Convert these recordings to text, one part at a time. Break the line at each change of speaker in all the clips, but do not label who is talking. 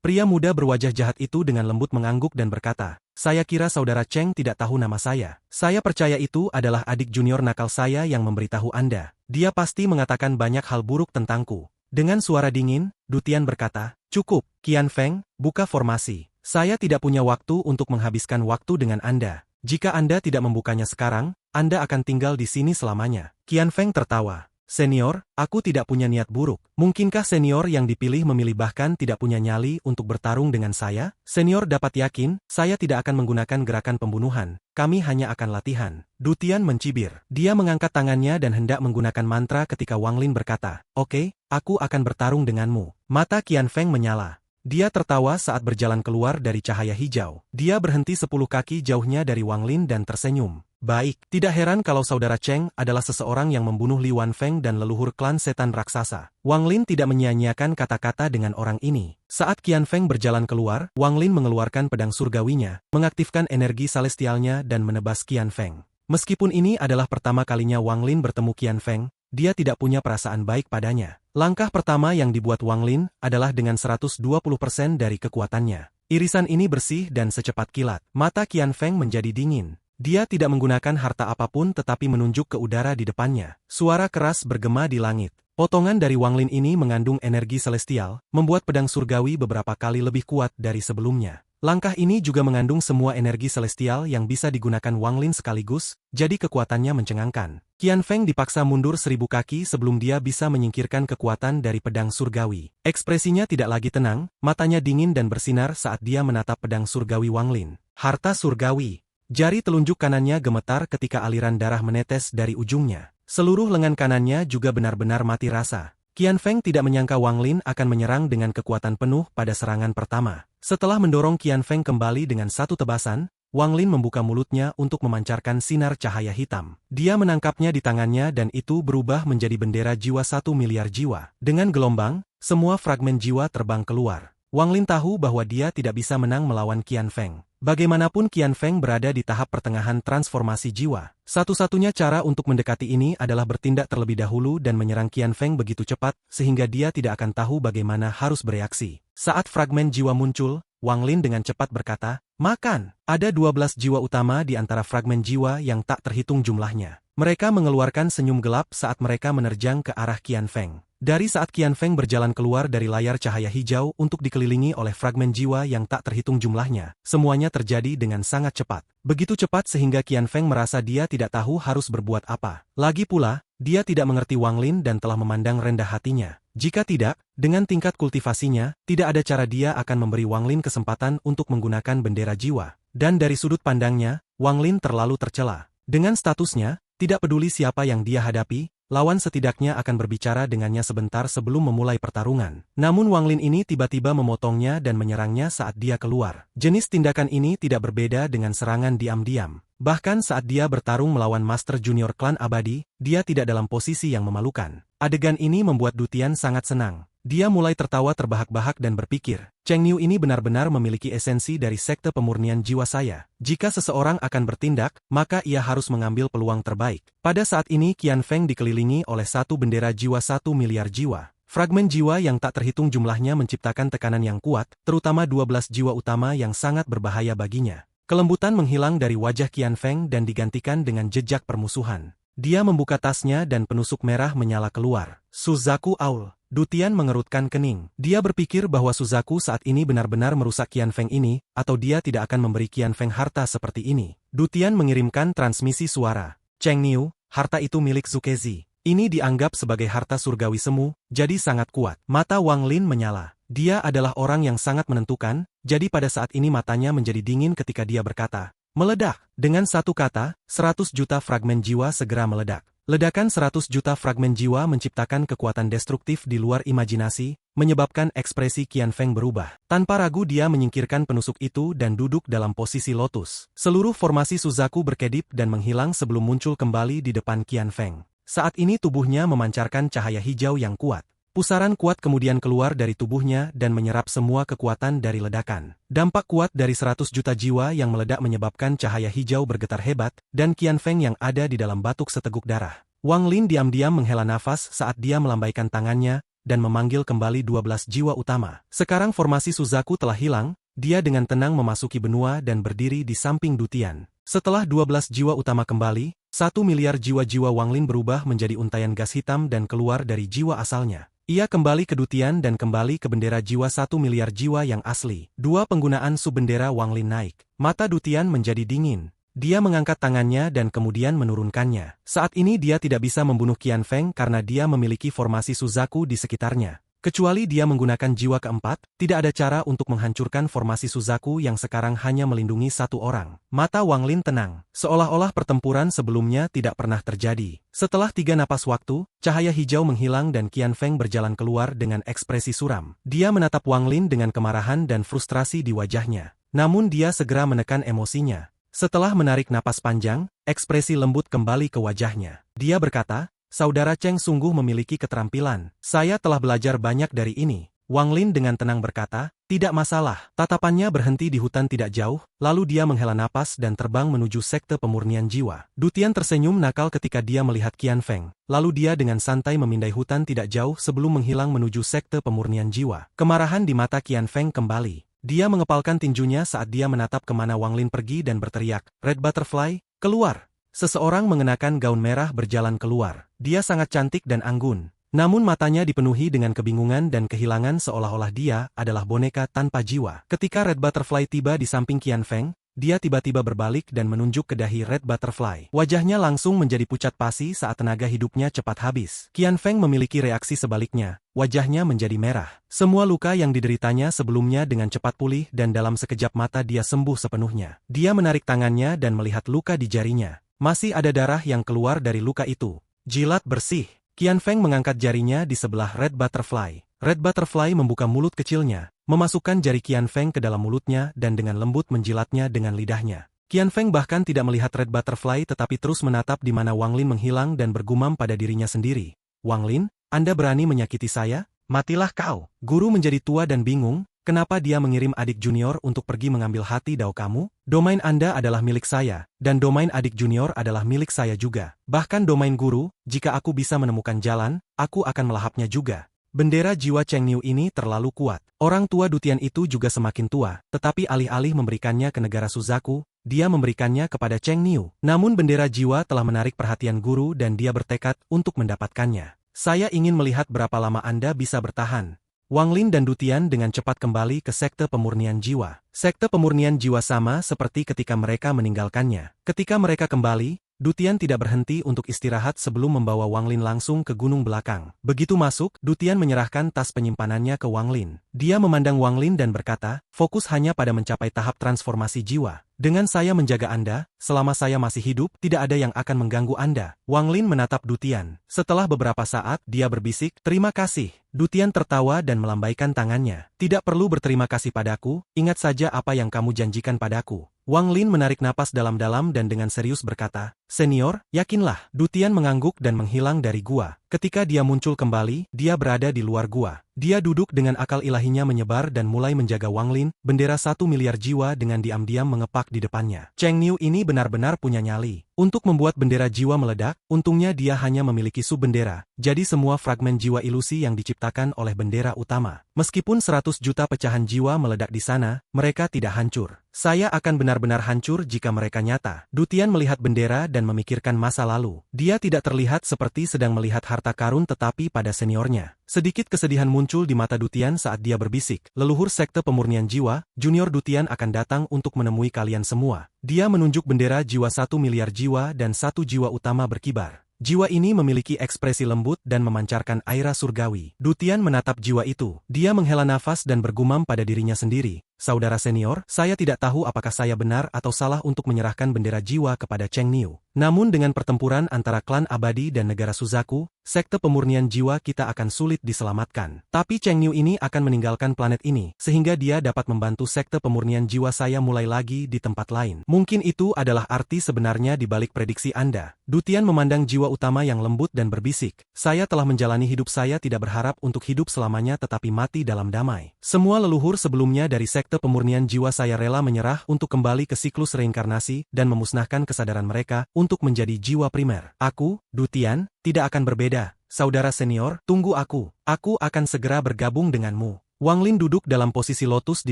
Pria muda berwajah jahat itu dengan lembut mengangguk dan berkata, "Saya kira saudara Cheng tidak tahu nama saya. Saya percaya itu adalah adik junior nakal saya yang memberitahu Anda. Dia pasti mengatakan banyak hal buruk tentangku." Dengan suara dingin, Dutian berkata, "Cukup, Qian Feng, buka formasi. Saya tidak punya waktu untuk menghabiskan waktu dengan Anda. Jika Anda tidak membukanya sekarang, Anda akan tinggal di sini selamanya." Qian Feng tertawa. "Senior, aku tidak punya niat buruk. Mungkinkah senior yang dipilih memilih bahkan tidak punya nyali untuk bertarung dengan saya? Senior dapat yakin, saya tidak akan menggunakan gerakan pembunuhan. Kami hanya akan latihan." Dutian mencibir. Dia mengangkat tangannya dan hendak menggunakan mantra ketika Wang Lin berkata, "Oke, aku akan bertarung denganmu." Mata Qian Feng menyala. Dia tertawa saat berjalan keluar dari cahaya hijau. Dia berhenti 10 kaki jauhnya dari Wang Lin dan tersenyum. "Baik, tidak heran kalau saudara Cheng adalah seseorang yang membunuh Li Wanfeng dan leluhur klan setan raksasa." Wang Lin tidak menyia-nyiakan kata-kata dengan orang ini. Saat Qian Feng berjalan keluar, Wang Lin mengeluarkan pedang surgawinya, mengaktifkan energi celestialnya dan menebas Qian Feng. Meskipun ini adalah pertama kalinya Wang Lin bertemu Qian Feng, dia tidak punya perasaan baik padanya. Langkah pertama yang dibuat Wang Lin adalah dengan 120% dari kekuatannya. Irisan ini bersih dan secepat kilat. Mata Qian Feng menjadi dingin. Dia tidak menggunakan harta apapun tetapi menunjuk ke udara di depannya. Suara keras bergema di langit. Potongan dari Wang Lin ini mengandung energi celestial, membuat pedang surgawi beberapa kali lebih kuat dari sebelumnya. Langkah ini juga mengandung semua energi celestial yang bisa digunakan Wang Lin sekaligus, jadi kekuatannya mencengangkan. Qian Feng dipaksa mundur 1000 kaki sebelum dia bisa menyingkirkan kekuatan dari pedang surgawi. Ekspresinya tidak lagi tenang, matanya dingin dan bersinar saat dia menatap pedang surgawi Wang Lin. Harta surgawi. Jari telunjuk kanannya gemetar ketika aliran darah menetes dari ujungnya. Seluruh lengan kanannya juga benar-benar mati rasa. Qian Feng tidak menyangka Wang Lin akan menyerang dengan kekuatan penuh pada serangan pertama. Setelah mendorong Qian Feng kembali dengan satu tebasan, Wang Lin membuka mulutnya untuk memancarkan sinar cahaya hitam. Dia menangkapnya di tangannya dan itu berubah menjadi bendera jiwa 1 miliar jiwa. Dengan gelombang, semua fragmen jiwa terbang keluar. Wang Lin tahu bahwa dia tidak bisa menang melawan Qian Feng. Bagaimanapun Qian Feng berada di tahap pertengahan transformasi jiwa. Satu-satunya cara untuk mendekati ini adalah bertindak terlebih dahulu dan menyerang Qian Feng begitu cepat, sehingga dia tidak akan tahu bagaimana harus bereaksi. Saat fragmen jiwa muncul, Wang Lin dengan cepat berkata, "Makan!" Ada 12 jiwa utama di antara fragmen jiwa yang tak terhitung jumlahnya. Mereka mengeluarkan senyum gelap saat mereka menerjang ke arah Qian Feng. Dari saat Qian Feng berjalan keluar dari layar cahaya hijau untuk dikelilingi oleh fragmen jiwa yang tak terhitung jumlahnya, semuanya terjadi dengan sangat cepat. Begitu cepat sehingga Qian Feng merasa dia tidak tahu harus berbuat apa. Lagi pula, dia tidak mengerti Wang Lin dan telah memandang rendah hatinya. Jika tidak, dengan tingkat kultivasinya, tidak ada cara dia akan memberi Wang Lin kesempatan untuk menggunakan bendera jiwa. Dan dari sudut pandangnya, Wang Lin terlalu tercela. Dengan statusnya, tidak peduli siapa yang dia hadapi, lawan setidaknya akan berbicara dengannya sebentar sebelum memulai pertarungan. Namun Wang Lin ini tiba-tiba memotongnya dan menyerangnya saat dia keluar. Jenis tindakan ini tidak berbeda dengan serangan diam-diam. Bahkan saat dia bertarung melawan Master Junior Klan Abadi, dia tidak dalam posisi yang memalukan. Adegan ini membuat Dutian sangat senang. Dia mulai tertawa terbahak-bahak dan berpikir, Cheng Niu ini benar-benar memiliki esensi dari sekte pemurnian jiwa saya. Jika seseorang akan bertindak, maka ia harus mengambil peluang terbaik. Pada saat ini Qian Feng dikelilingi oleh satu bendera jiwa 1 miliar jiwa. Fragmen jiwa yang tak terhitung jumlahnya menciptakan tekanan yang kuat, terutama 12 jiwa utama yang sangat berbahaya baginya. Kelembutan menghilang dari wajah Qian Feng dan digantikan dengan jejak permusuhan. Dia membuka tasnya dan penusuk merah menyala keluar. Suzaku Aul. Dutian mengerutkan kening. Dia berpikir bahwa Suzaku saat ini benar-benar merusak Qian Feng ini, atau dia tidak akan memberi Qian Feng harta seperti ini. Dutian mengirimkan transmisi suara. Cheng Niu, harta itu milik Zukezi. Ini dianggap sebagai harta surgawi semu, jadi sangat kuat. Mata Wang Lin menyala. Dia adalah orang yang sangat menentukan, jadi pada saat ini matanya menjadi dingin ketika dia berkata, "Meledak." Dengan satu kata, 100 juta fragmen jiwa segera meledak. Ledakan 100 juta fragmen jiwa menciptakan kekuatan destruktif di luar imajinasi, menyebabkan ekspresi Qian Feng berubah. Tanpa ragu dia menyingkirkan penusuk itu dan duduk dalam posisi lotus. Seluruh formasi Suzaku berkedip dan menghilang sebelum muncul kembali di depan Qian Feng. Saat ini tubuhnya memancarkan cahaya hijau yang kuat. Pusaran kuat kemudian keluar dari tubuhnya dan menyerap semua kekuatan dari ledakan. Dampak kuat dari 100 juta jiwa yang meledak menyebabkan cahaya hijau bergetar hebat, dan Qian Feng yang ada di dalam batuk seteguk darah. Wang Lin diam-diam menghela nafas saat dia melambaikan tangannya, dan memanggil kembali 12 jiwa utama. Sekarang formasi Suzaku telah hilang, dia dengan tenang memasuki benua dan berdiri di samping Dutian. Setelah 12 jiwa utama kembali, 1 miliar jiwa-jiwa Wanglin berubah menjadi untaian gas hitam dan keluar dari jiwa asalnya. Ia kembali ke Dutian dan kembali ke bendera jiwa 1 miliar jiwa yang asli. Dua penggunaan subbendera Wanglin naik. Mata Dutian menjadi dingin. Dia mengangkat tangannya dan kemudian menurunkannya. Saat ini dia tidak bisa membunuh Qian Feng karena dia memiliki formasi Suzaku di sekitarnya. Kecuali dia menggunakan jiwa keempat, tidak ada cara untuk menghancurkan formasi Suzaku yang sekarang hanya melindungi satu orang. Mata Wanglin tenang, seolah-olah pertempuran sebelumnya tidak pernah terjadi. Setelah 3 napas waktu, cahaya hijau menghilang dan Qian Feng berjalan keluar dengan ekspresi suram. Dia menatap Wanglin dengan kemarahan dan frustrasi di wajahnya. Namun dia segera menekan emosinya. Setelah menarik napas panjang, ekspresi lembut kembali ke wajahnya. Dia berkata, "Saudara Cheng sungguh memiliki keterampilan. Saya telah belajar banyak dari ini." Wanglin dengan tenang berkata, "Tidak masalah." Tatapannya berhenti di hutan tidak jauh, lalu dia menghela napas dan terbang menuju sekte pemurnian jiwa. Dutian tersenyum nakal ketika dia melihat Qian Feng. Lalu dia dengan santai memindai hutan tidak jauh sebelum menghilang menuju sekte pemurnian jiwa. Kemarahan di mata Qian Feng kembali. Dia mengepalkan tinjunya saat dia menatap kemana Wanglin pergi dan berteriak, "Red Butterfly, keluar!" Seseorang mengenakan gaun merah berjalan keluar. Dia sangat cantik dan anggun. Namun matanya dipenuhi dengan kebingungan dan kehilangan seolah-olah dia adalah boneka tanpa jiwa. Ketika Red Butterfly tiba di samping Qian Feng, dia tiba-tiba berbalik dan menunjuk ke dahi Red Butterfly. Wajahnya langsung menjadi pucat pasi saat tenaga hidupnya cepat habis. Qian Feng memiliki reaksi sebaliknya. Wajahnya menjadi merah. Semua luka yang dideritanya sebelumnya dengan cepat pulih dan dalam sekejap mata dia sembuh sepenuhnya. Dia menarik tangannya dan melihat luka di jarinya. Masih ada darah yang keluar dari luka itu. Jilat bersih. Qian Feng mengangkat jarinya di sebelah Red Butterfly. Red Butterfly membuka mulut kecilnya, memasukkan jari Qian Feng ke dalam mulutnya dan dengan lembut menjilatnya dengan lidahnya. Qian Feng bahkan tidak melihat Red Butterfly tetapi terus menatap di mana Wanglin menghilang dan bergumam pada dirinya sendiri. "Wanglin, Anda berani menyakiti saya? Matilah kau." Guru menjadi tua dan bingung. Kenapa dia mengirim adik junior untuk pergi mengambil hati Dao kamu? Domain Anda adalah milik saya, dan domain adik junior adalah milik saya juga. Bahkan domain guru, jika aku bisa menemukan jalan, aku akan melahapnya juga. Bendera jiwa Cheng Niu ini terlalu kuat. Orang tua Dutian itu juga semakin tua, tetapi alih-alih memberikannya ke negara Suzaku, dia memberikannya kepada Cheng Niu. Namun bendera jiwa telah menarik perhatian guru dan dia bertekad untuk mendapatkannya. "Saya ingin melihat berapa lama Anda bisa bertahan." Wanglin dan Dutian dengan cepat kembali ke sekte pemurnian jiwa. Sekte pemurnian jiwa sama seperti ketika mereka meninggalkannya. Ketika mereka kembali, Dutian tidak berhenti untuk istirahat sebelum membawa Wanglin langsung ke gunung belakang. Begitu masuk, Dutian menyerahkan tas penyimpanannya ke Wanglin. Dia memandang Wanglin dan berkata, "Fokus hanya pada mencapai tahap transformasi jiwa. Dengan saya menjaga Anda, selama saya masih hidup, tidak ada yang akan mengganggu Anda." Wanglin menatap Dutian. Setelah beberapa saat, dia berbisik, "Terima kasih." Dutian tertawa dan melambaikan tangannya. "Tidak perlu berterima kasih padaku, ingat saja apa yang kamu janjikan padaku." Wanglin menarik napas dalam-dalam dan dengan serius berkata, "Senior, yakinlah." Dutian mengangguk dan menghilang dari gua. Ketika dia muncul kembali, dia berada di luar gua. Dia duduk dengan akal ilahinya menyebar dan mulai menjaga Wanglin, bendera 1 miliar jiwa dengan diam-diam mengepak di depannya. Cheng Niu ini benar-benar punya nyali. Untuk membuat bendera jiwa meledak, untungnya dia hanya memiliki sub-bendera, jadi semua fragmen jiwa ilusi yang diciptakan oleh bendera utama. Meskipun 100 juta pecahan jiwa meledak di sana, mereka tidak hancur. "Saya akan benar-benar hancur jika mereka nyata." Dutian melihat bendera dan memikirkan masa lalu. Dia tidak terlihat seperti sedang melihat harta karun tetapi pada seniornya. Sedikit kesedihan muncul di mata Dutian saat dia berbisik, "Leluhur sekte pemurnian jiwa, Junior Dutian akan datang untuk menemui kalian semua." Dia menunjuk bendera jiwa 1 miliar jiwa dan 1 jiwa utama berkibar. Jiwa ini memiliki ekspresi lembut dan memancarkan aura surgawi. Dutian menatap jiwa itu. Dia menghela nafas dan bergumam pada dirinya sendiri, "Saudara senior, saya tidak tahu apakah saya benar atau salah untuk menyerahkan bendera jiwa kepada Cheng Niu. Namun dengan pertempuran antara klan abadi dan negara Suzaku, sekte pemurnian jiwa kita akan sulit diselamatkan. Tapi Cheng Niu ini akan meninggalkan planet ini, sehingga dia dapat membantu sekte pemurnian jiwa saya mulai lagi di tempat lain. Mungkin itu adalah arti sebenarnya di balik prediksi Anda." Dutian memandang jiwa utama yang lembut dan berbisik, "Saya telah menjalani hidup saya tidak berharap untuk hidup selamanya tetapi mati dalam damai. Semua leluhur sebelumnya dari sekte pemurnian jiwa saya rela menyerah untuk kembali ke siklus reinkarnasi dan memusnahkan kesadaran mereka untuk menjadi jiwa primer. Aku, Dutian, tidak akan berbeda. saudara senior, tunggu aku. Aku akan segera bergabung denganmu. Wang Lin duduk dalam posisi lotus di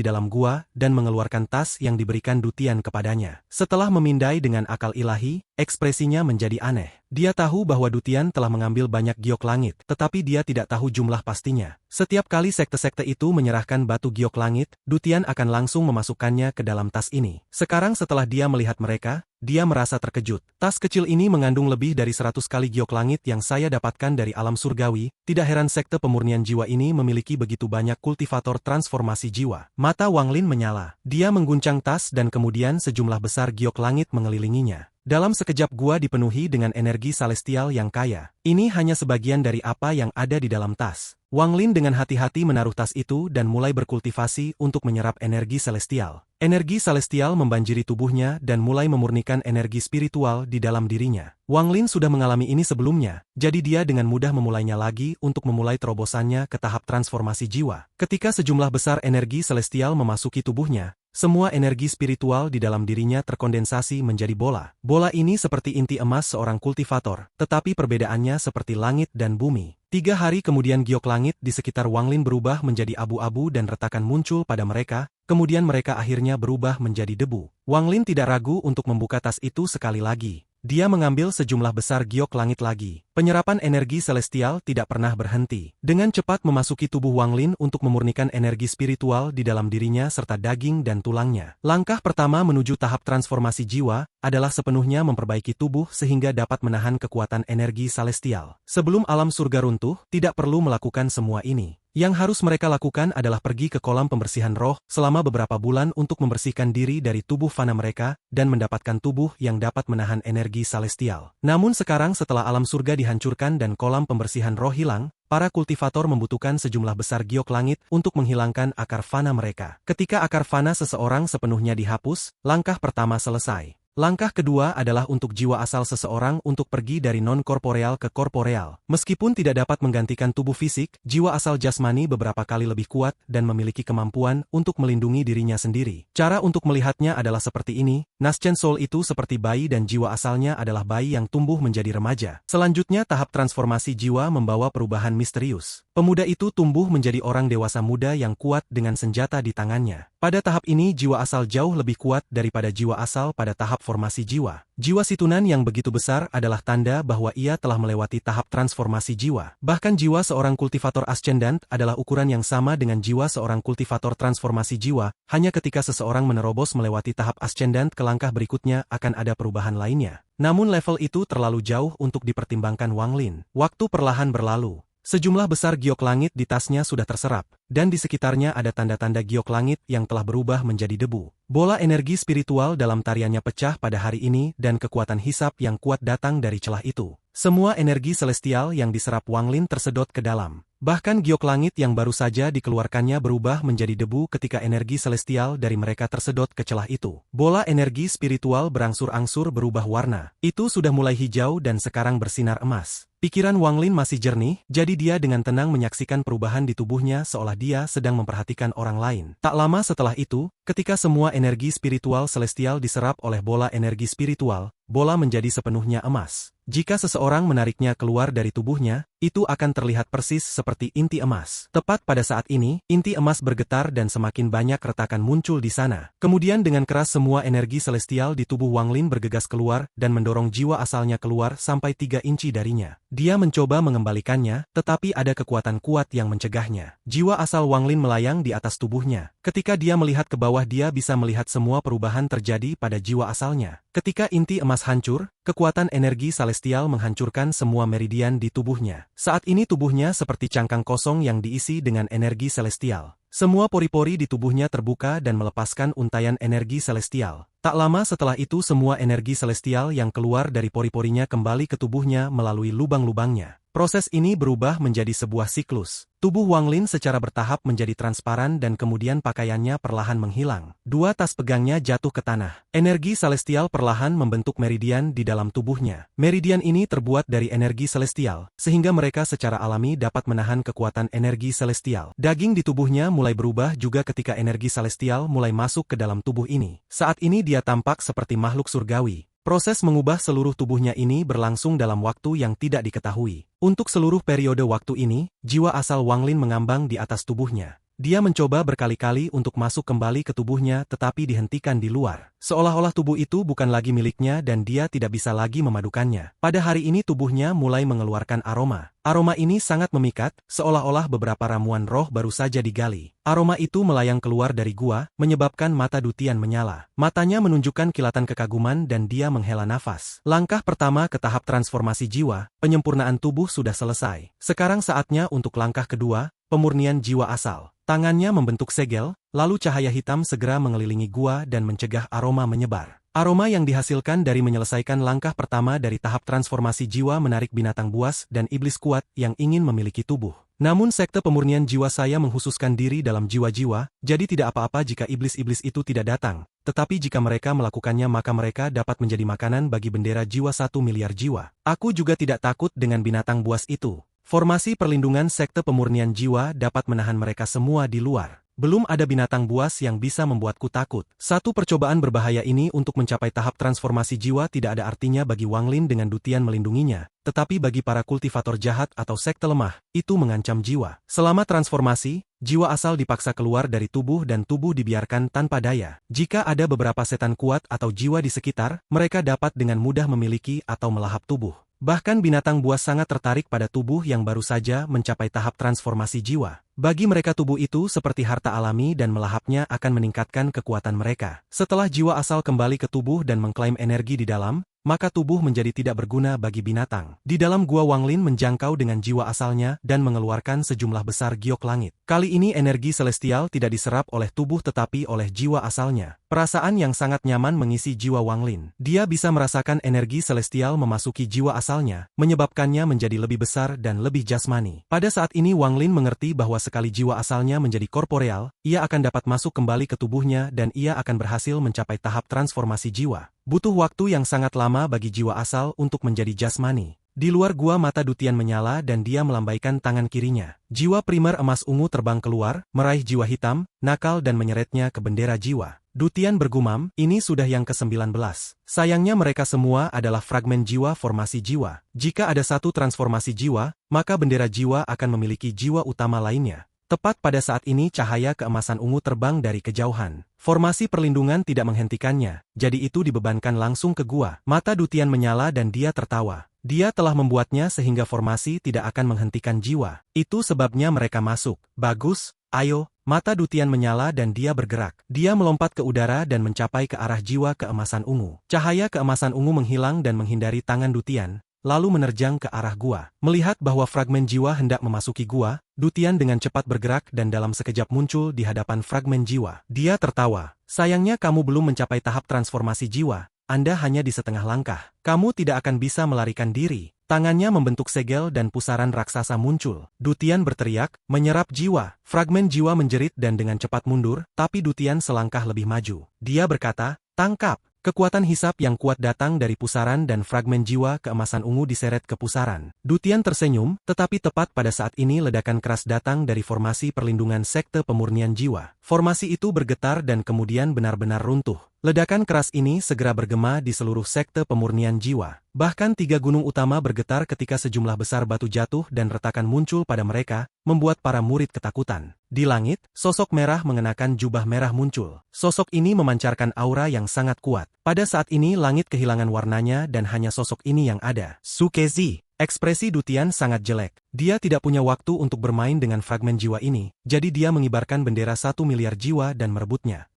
dalam gua dan mengeluarkan tas yang diberikan Dutian kepadanya. Setelah memindai dengan akal ilahi, ekspresinya menjadi aneh. Dia tahu bahwa Dutian telah mengambil banyak giok langit, tetapi dia tidak tahu jumlah pastinya. Setiap kali sekte-sekte itu menyerahkan batu giok langit, Dutian akan langsung memasukkannya ke dalam tas ini. Sekarang setelah dia melihat mereka, dia merasa terkejut. Tas kecil ini mengandung lebih dari 100 kali giok langit yang saya dapatkan dari alam surgawi. Tidak heran sekte pemurnian jiwa ini memiliki begitu banyak kultivator transformasi jiwa. Mata Wang Lin menyala. Dia mengguncang tas dan kemudian sejumlah besar giok langit mengelilinginya. Dalam sekejap gua dipenuhi dengan energi celestial yang kaya. Ini hanya sebagian dari apa yang ada di dalam tas. Wang Lin dengan hati-hati menaruh tas itu dan mulai berkultivasi untuk menyerap energi celestial. Energi celestial membanjiri tubuhnya dan mulai memurnikan energi spiritual di dalam dirinya. Wang Lin sudah mengalami ini sebelumnya, jadi dia dengan mudah memulainya lagi untuk memulai terobosannya ke tahap transformasi jiwa. Ketika sejumlah besar energi celestial memasuki tubuhnya, semua energi spiritual di dalam dirinya terkondensasi menjadi bola. Bola ini seperti inti emas seorang kultivator, tetapi perbedaannya seperti langit dan bumi. 3 hari kemudian giok langit di sekitar Wang Lin berubah menjadi abu-abu dan retakan muncul pada mereka, kemudian mereka akhirnya berubah menjadi debu. Wang Lin tidak ragu untuk membuka tas itu sekali lagi. Dia mengambil sejumlah besar giok langit lagi. Penyerapan energi celestial tidak pernah berhenti. Dengan cepat memasuki tubuh Wang Lin untuk memurnikan energi spiritual di dalam dirinya serta daging dan tulangnya. Langkah pertama menuju tahap transformasi jiwa adalah sepenuhnya memperbaiki tubuh sehingga dapat menahan kekuatan energi celestial. Sebelum alam surga runtuh, tidak perlu melakukan semua ini. Yang harus mereka lakukan adalah pergi ke kolam pembersihan roh selama beberapa bulan untuk membersihkan diri dari tubuh fana mereka dan mendapatkan tubuh yang dapat menahan energi celestial. Namun sekarang setelah alam surga dihancurkan dan kolam pembersihan roh hilang, para kultivator membutuhkan sejumlah besar giok langit untuk menghilangkan akar fana mereka. Ketika akar fana seseorang sepenuhnya dihapus, langkah pertama selesai. Langkah kedua adalah untuk jiwa asal seseorang untuk pergi dari non-korporeal ke korporeal. Meskipun tidak dapat menggantikan tubuh fisik, jiwa asal jasmani beberapa kali lebih kuat dan memiliki kemampuan untuk melindungi dirinya sendiri. Cara untuk melihatnya adalah seperti ini, Naschen Soul itu seperti bayi dan jiwa asalnya adalah bayi yang tumbuh menjadi remaja. Selanjutnya tahap transformasi jiwa membawa perubahan misterius. Pemuda itu tumbuh menjadi orang dewasa muda yang kuat dengan senjata di tangannya. Pada tahap ini jiwa asal jauh lebih kuat daripada jiwa asal pada tahap formasi jiwa. Jiwa situnan yang begitu besar adalah tanda bahwa ia telah melewati tahap transformasi jiwa. Bahkan jiwa seorang kultivator ascendant adalah ukuran yang sama dengan jiwa seorang kultivator transformasi jiwa, hanya ketika seseorang menerobos melewati tahap ascendant ke langkah berikutnya akan ada perubahan lainnya. Namun level itu terlalu jauh untuk dipertimbangkan Wang Lin. Waktu perlahan berlalu. Sejumlah besar giok langit di tasnya sudah terserap, dan di sekitarnya ada tanda-tanda giok langit yang telah berubah menjadi debu. Bola energi spiritual dalam tariannya pecah pada hari ini dan kekuatan hisap yang kuat datang dari celah itu. Semua energi celestial yang diserap Wang Lin tersedot ke dalam. Bahkan giok langit yang baru saja dikeluarkannya berubah menjadi debu ketika energi celestial dari mereka tersedot ke celah itu. Bola energi spiritual berangsur-angsur berubah warna. Itu sudah mulai hijau dan sekarang bersinar emas. Pikiran Wang Lin masih jernih, jadi dia dengan tenang menyaksikan perubahan di tubuhnya seolah dia sedang memperhatikan orang lain. Tak lama setelah itu, ketika semua energi spiritual celestial diserap oleh bola energi spiritual, bola menjadi sepenuhnya emas. Jika seseorang menariknya keluar dari tubuhnya, itu akan terlihat persis seperti inti emas. Tepat pada saat ini, inti emas bergetar dan semakin banyak retakan muncul di sana. Kemudian dengan keras semua energi celestial di tubuh Wang Lin bergegas keluar dan mendorong jiwa asalnya keluar sampai 3 inci darinya. Dia mencoba mengembalikannya, tetapi ada kekuatan kuat yang mencegahnya. Jiwa asal Wang Lin melayang di atas tubuhnya. Ketika dia melihat ke bawah dia bisa melihat semua perubahan terjadi pada jiwa asalnya. Ketika inti emas hancur, kekuatan energi celestial menghancurkan semua meridian di tubuhnya. Saat ini tubuhnya seperti cangkang kosong yang diisi dengan energi celestial. Semua pori-pori di tubuhnya terbuka dan melepaskan untayan energi celestial. Tak lama setelah itu semua energi celestial yang keluar dari pori-porinya kembali ke tubuhnya melalui lubang-lubangnya. Proses ini berubah menjadi sebuah siklus. Tubuh Wang Lin secara bertahap menjadi transparan dan kemudian pakaiannya perlahan menghilang. 2 tas pegangnya jatuh ke tanah. Energi celestial perlahan membentuk meridian di dalam tubuhnya. Meridian ini terbuat dari energi celestial, sehingga mereka secara alami dapat menahan kekuatan energi celestial. Daging di tubuhnya mulai berubah juga ketika energi celestial mulai masuk ke dalam tubuh ini. Saat ini dia tampak seperti makhluk surgawi. Proses mengubah seluruh tubuhnya ini berlangsung dalam waktu yang tidak diketahui. Untuk seluruh periode waktu ini, jiwa asal Wang Lin mengambang di atas tubuhnya. Dia mencoba berkali-kali untuk masuk kembali ke tubuhnya tetapi dihentikan di luar. Seolah-olah tubuh itu bukan lagi miliknya dan dia tidak bisa lagi memadukannya. Pada hari ini tubuhnya mulai mengeluarkan aroma. Aroma ini sangat memikat, seolah-olah beberapa ramuan roh baru saja digali. Aroma itu melayang keluar dari gua, menyebabkan mata Dutian menyala. Matanya menunjukkan kilatan kekaguman dan dia menghela nafas. Langkah pertama ke tahap transformasi jiwa, penyempurnaan tubuh sudah selesai. Sekarang saatnya untuk langkah kedua, pemurnian jiwa asal. Tangannya membentuk segel, lalu cahaya hitam segera mengelilingi gua dan mencegah aroma menyebar. Aroma yang dihasilkan dari menyelesaikan langkah pertama dari tahap transformasi jiwa menarik binatang buas dan iblis kuat yang ingin memiliki tubuh. Namun sekte pemurnian jiwa saya menghususkan diri dalam jiwa-jiwa, jadi tidak apa-apa jika iblis-iblis itu tidak datang. Tetapi jika mereka melakukannya maka mereka dapat menjadi makanan bagi bendera jiwa 1 miliar jiwa. Aku juga tidak takut dengan binatang buas itu. Formasi perlindungan sekte pemurnian jiwa dapat menahan mereka semua di luar. Belum ada binatang buas yang bisa membuatku takut. Satu percobaan berbahaya ini untuk mencapai tahap transformasi jiwa tidak ada artinya bagi Wang Lin dengan Dutian melindunginya. Tetapi bagi para kultivator jahat atau sekte lemah, itu mengancam jiwa. Selama transformasi, jiwa asal dipaksa keluar dari tubuh dan tubuh dibiarkan tanpa daya. Jika ada beberapa setan kuat atau jiwa di sekitar, mereka dapat dengan mudah memiliki atau melahap tubuh. Bahkan binatang buas sangat tertarik pada tubuh yang baru saja mencapai tahap transformasi jiwa. Bagi mereka tubuh itu seperti harta alami dan melahapnya akan meningkatkan kekuatan mereka. Setelah jiwa asal kembali ke tubuh dan mengklaim energi di dalam, maka tubuh menjadi tidak berguna bagi binatang. Di dalam gua Wang Lin menjangkau dengan jiwa asalnya dan mengeluarkan sejumlah besar giok langit. Kali ini energi celestial tidak diserap oleh tubuh tetapi oleh jiwa asalnya. Perasaan yang sangat nyaman mengisi jiwa Wang Lin. Dia bisa merasakan energi celestial memasuki jiwa asalnya, menyebabkannya menjadi lebih besar dan lebih jasmani. Pada saat ini Wang Lin mengerti bahwa sekali jiwa asalnya menjadi korporeal, ia akan dapat masuk kembali ke tubuhnya dan ia akan berhasil mencapai tahap transformasi jiwa. Butuh waktu yang sangat lama bagi jiwa asal untuk menjadi jasmani. Di luar gua mata Dutian menyala dan dia melambaikan tangan kirinya. Jiwa primer emas ungu terbang keluar, meraih jiwa hitam, nakal dan menyeretnya ke bendera jiwa. Dutian bergumam, ini sudah yang ke-19. Sayangnya mereka semua adalah fragmen jiwa formasi jiwa. Jika ada satu transformasi jiwa, maka bendera jiwa akan memiliki jiwa utama lainnya. Tepat pada saat ini cahaya keemasan ungu terbang dari kejauhan. Formasi perlindungan tidak menghentikannya, jadi itu dibebankan langsung ke gua. Mata Dutian menyala dan dia tertawa. Dia telah membuatnya sehingga formasi tidak akan menghentikan jiwa. Itu sebabnya mereka masuk. Bagus, ayo. Mata Dutian menyala dan dia bergerak. Dia melompat ke udara dan mencapai ke arah jiwa keemasan ungu. Cahaya keemasan ungu menghilang dan menghindari tangan Dutian, lalu menerjang ke arah gua. Melihat bahwa fragmen jiwa hendak memasuki gua, Dutian dengan cepat bergerak dan dalam sekejap muncul di hadapan fragmen jiwa. Dia tertawa. Sayangnya kamu belum mencapai tahap transformasi jiwa. Anda hanya di setengah langkah. Kamu tidak akan bisa melarikan diri. Tangannya membentuk segel dan pusaran raksasa muncul. Dutian berteriak, menyerap jiwa. Fragmen jiwa menjerit dan dengan cepat mundur, tapi Dutian selangkah lebih maju. Dia berkata, tangkap. Kekuatan hisap yang kuat datang dari pusaran dan fragmen jiwa keemasan ungu diseret ke pusaran. Dutian tersenyum, tetapi tepat pada saat ini ledakan keras datang dari formasi perlindungan sekte pemurnian jiwa. Formasi itu bergetar dan kemudian benar-benar runtuh. Ledakan keras ini segera bergema di seluruh sekte pemurnian jiwa. Bahkan 3 gunung utama bergetar ketika sejumlah besar batu jatuh dan retakan muncul pada mereka, membuat para murid ketakutan. Di langit, sosok merah mengenakan jubah merah muncul. Sosok ini memancarkan aura yang sangat kuat. Pada saat ini langit kehilangan warnanya dan hanya sosok ini yang ada. Sukezi. Ekspresi Dutian sangat jelek. Dia tidak punya waktu untuk bermain dengan fragmen jiwa ini, jadi dia mengibarkan bendera 1 miliar jiwa dan merebutnya.